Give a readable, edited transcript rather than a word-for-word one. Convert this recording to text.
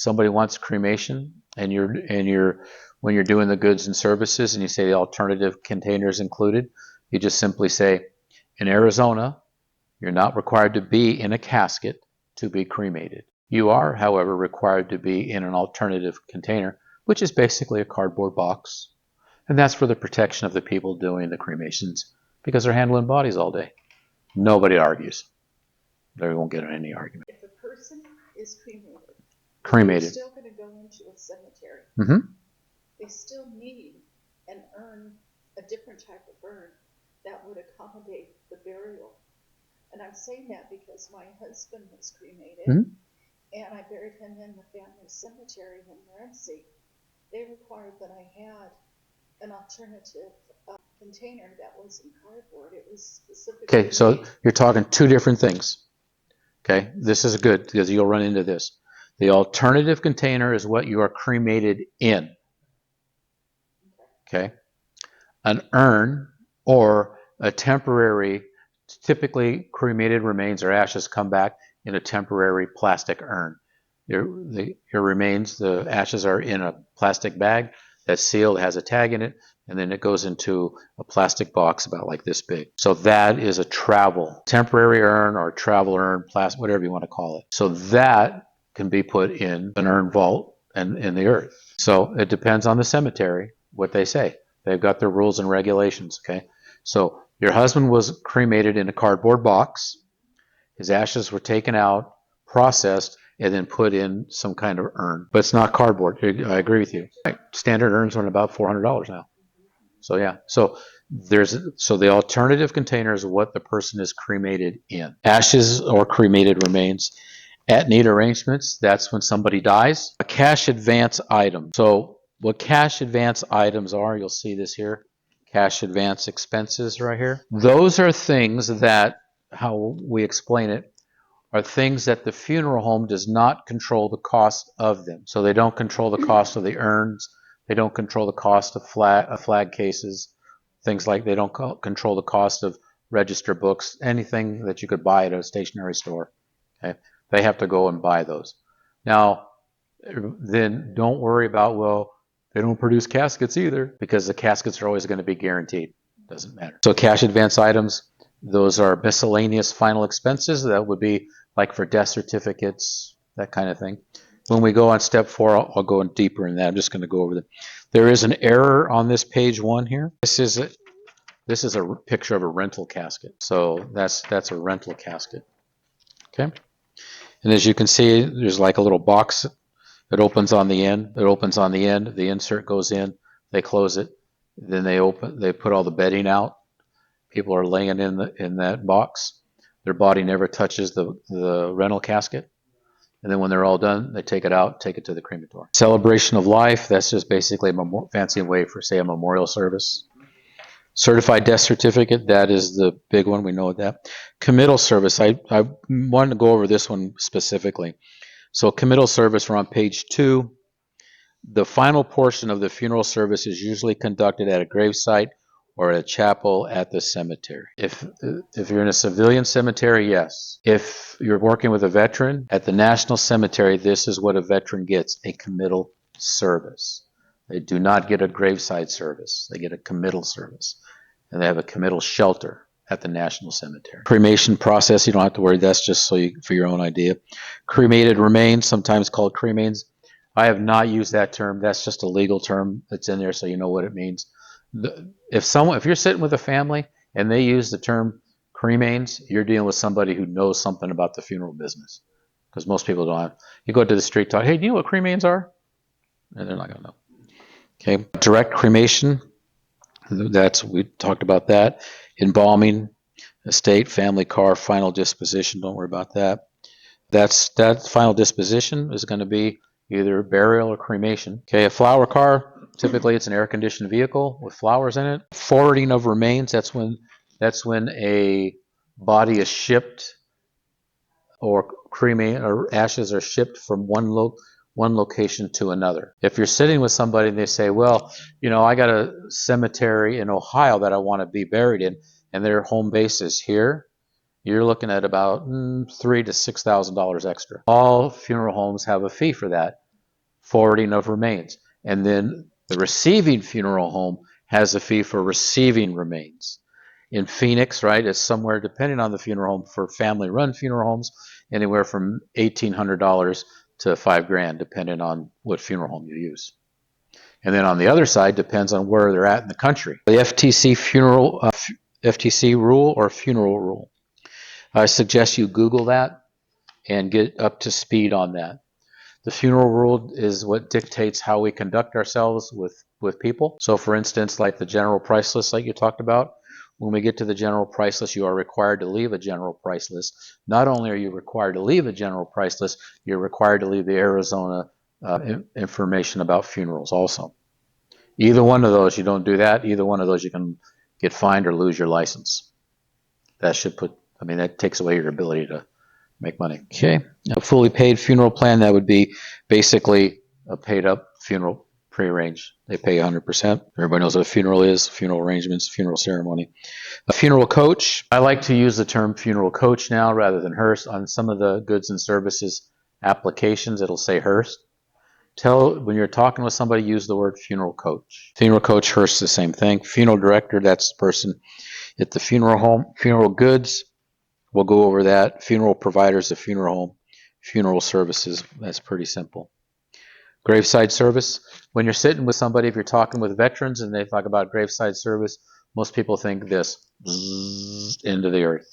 somebody wants cremation, and when you're doing the goods and services, and you say the alternative containers included, you just simply say, in Arizona, you're not required to be in a casket to be cremated. You are, however, required to be in an alternative container, which is basically a cardboard box. And that's for the protection of the people doing the cremations, because they're handling bodies all day. Nobody argues. They won't get in any argument. If a person is cremated, they're still going to go into a cemetery. Mm-hmm. They still need an urn, a different type of urn that would accommodate the burial. And I'm saying that because my husband was cremated, and I buried him in the family cemetery in Morenci. They required that I had an alternative container that wasn't cardboard. It was specifically. Okay, so you're talking two different things. Okay, this is good because you'll run into this. The alternative container is what you are cremated in. Okay, an urn or a temporary, typically cremated remains or ashes come back in a temporary plastic urn. Your remains, the ashes are in a plastic bag that's sealed, has a tag in it, and then it goes into a plastic box about like this big. So that is a temporary urn or travel urn, whatever you want to call it. So that can be put in an urn vault and in the earth. So it depends on the cemetery what they say. They've got their rules and regulations. Okay, so your husband was cremated in a cardboard box. His ashes were taken out, processed, and then put in some kind of urn. But it's not cardboard. I agree with you. Standard urns are about $400 now. So yeah. So the alternative container is what the person is cremated in. Ashes or cremated remains. At-need arrangements, that's when somebody dies. A cash advance item. So what cash advance items are, you'll see this here. Cash advance expenses right here. Those are things that, how we explain it, are things that the funeral home does not control the cost of them. So they don't control the cost of the urns. They don't control the cost of flag cases. Things like they don't control the cost of register books, anything that you could buy at a stationery store. Okay? They have to go and buy those. Now, then don't worry about, well, they don't produce caskets either, because the caskets are always going to be guaranteed. Doesn't matter. So cash advance items, those are miscellaneous final expenses. That would be like for death certificates, that kind of thing. When we go on step 4, I'll go in deeper in that. I'm just going to go over them. There is an error on this page 1 here. This is a picture of a rental casket. So that's a rental casket. Okay. And as you can see, there's like a little box. It opens on the end. It opens on the end. The insert goes in. They close it. Then they put all the bedding out. People are laying in that box. Their body never touches the rental casket. And then when they're all done, they take it out, take it to the crematory. Celebration of life, that's just basically a fancy way for, say, a memorial service. Certified death certificate, that is the big one. We know that. Committal service, I wanted to go over this one specifically. So committal service, we're on page 2. The final portion of the funeral service is usually conducted at a gravesite or a chapel at the cemetery. If you're in a civilian cemetery, yes. If you're working with a veteran at the national cemetery, this is what a veteran gets, a committal service. They do not get a graveside service. They get a committal service. And they have a committal shelter at the national cemetery. Cremation process, you don't have to worry. That's just for your own idea. Cremated remains, sometimes called cremains. I have not used that term. That's just a legal term that's in there, so you know what it means. If you're sitting with a family and they use the term cremains, you're dealing with somebody who knows something about the funeral business, because most people don't. You go to the street, talk, hey, do you know what cremains are? And they're not going to know. Okay, direct cremation. We talked about that. Embalming, estate, family car, final disposition. Don't worry about that. That final disposition is going to be either burial or cremation. Okay, a flower car. Typically, it's an air-conditioned vehicle with flowers in it. Forwarding of remains. That's when a body is shipped, or cremated, or ashes are shipped from one location to another. If you're sitting with somebody and they say, well, I got a cemetery in Ohio that I want to be buried in, and their home base is here, you're looking at about $3,000 to $6,000 extra. All funeral homes have a fee for that. forwarding of remains. And then the receiving funeral home has a fee for receiving remains. In Phoenix, right, it's somewhere, depending on the funeral home, for family-run funeral homes, anywhere from $1,800 to $5,000, depending on what funeral home you use. And then on the other side, depends on where they're at in the country. The FTC rule or funeral rule. I suggest you Google that and get up to speed on that. The funeral rule is what dictates how we conduct ourselves with people. So for instance, like the general price list like you talked about, when we get to the general price list, you are required to leave a general price list. Not only are you required to leave a general price list, you're required to leave the Arizona information about funerals also. Either one of those, you don't do that, either one of those you can get fined or lose your license. That should that takes away your ability to make money. Okay, a fully paid funeral plan, that would be basically a paid up funeral prearranged. They pay 100%. Everybody knows what a funeral is, funeral arrangements, funeral ceremony. A funeral coach, I like to use the term funeral coach now rather than hearse. On some of the goods and services applications, it'll say hearse. When you're talking with somebody, use the word funeral coach. Funeral coach, hearse, the same thing. Funeral director, that's the person at the funeral home. Funeral goods, we'll go over that. Funeral providers, the funeral home. Funeral services, that's pretty simple. Graveside service, when you're sitting with somebody, if you're talking with veterans and they talk about graveside service, most people think this, into the earth.